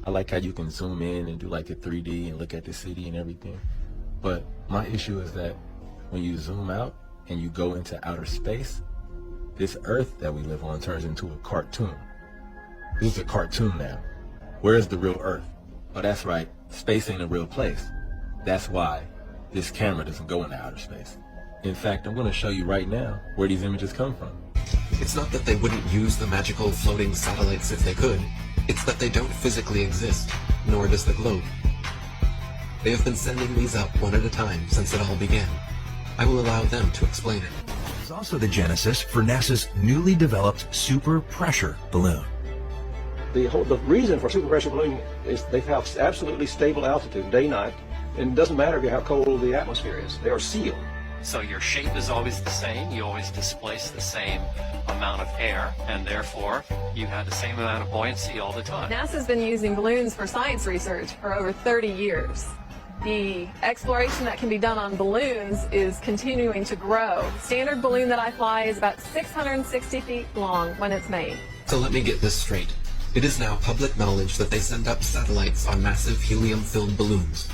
I like how you can zoom in and do like a 3D and look at the city and everything. But my issue is that when you zoom out and you go into outer space, this Earth that we live on turns into a cartoon. This is a cartoon now. Where is the real Earth? Oh, that's right. Space ain't a real place. That's why this camera doesn't go into outer space. In fact, I'm going to show you right now where these images come from. It's not that they wouldn't use the magical floating satellites if they could. It's that they don't physically exist, nor does the globe. They have been sending these up one at a time since it all began. I will allow them to explain it. It's also the genesis for NASA's newly developed super pressure balloon. The reason for super pressure balloon is they have absolutely stable altitude day night, and it doesn't matter how cold the atmosphere is. They are sealed. So your shape is always the same, you always displace the same amount of air, and therefore you have the same amount of buoyancy all the time. NASA's been using balloons for science research for over 30 years. The exploration that can be done on balloons is continuing to grow. The standard balloon that I fly is about 660 feet long when it's made. So let me get this straight. It is now public knowledge that they send up satellites on massive helium-filled balloons.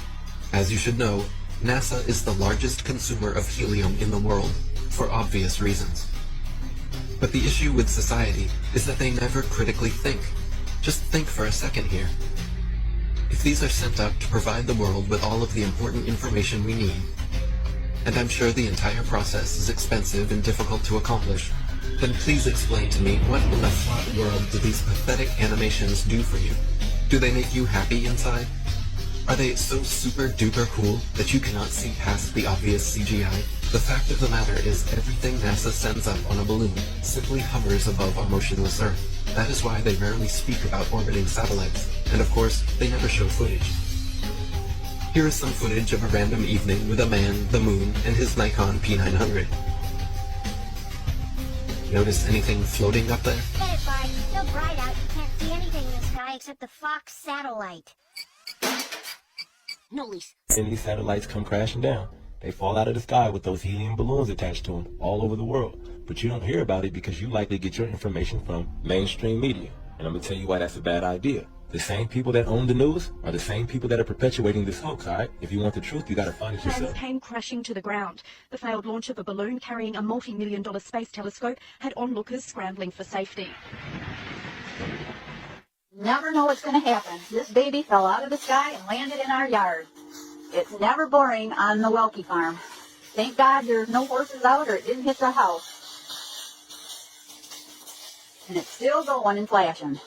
As you should know, NASA is the largest consumer of helium in the world, for obvious reasons. But the issue with society is that they never critically think. Just think for a second here. If these are sent up to provide the world with all of the important information we need, and I'm sure the entire process is expensive and difficult to accomplish, then please explain to me what in the flat world do these pathetic animations do for you? Do they make you happy inside? Are they so super duper cool that you cannot see past the obvious CGI? The fact of the matter is everything NASA sends up on a balloon simply hovers above our motionless Earth. That is why they rarely speak about orbiting satellites, and of course, they never show footage. Here is some footage of a random evening with a man, the moon, and his Nikon P900. Notice anything floating up there? Get it, Bart. It's so bright out you can't see anything in the sky except the Fox satellite. No, Lise. And these satellites come crashing down. They fall out of the sky with those helium balloons attached to them all over the world. But you don't hear about it because you likely get your information from mainstream media. And I'm going to tell you why that's a bad idea. The same people that own the news are the same people that are perpetuating this hoax, all right? If you want the truth, you got to find it yourself. Plans came crashing to the ground. The failed launch of a balloon carrying a multi-million-dollar space telescope had onlookers scrambling for safety. Never know what's going to happen. This baby fell out of the sky and landed in our yard. It's never boring on the Welke farm. Thank God there's no horses out or it didn't hit the house. And it's still going and flashing.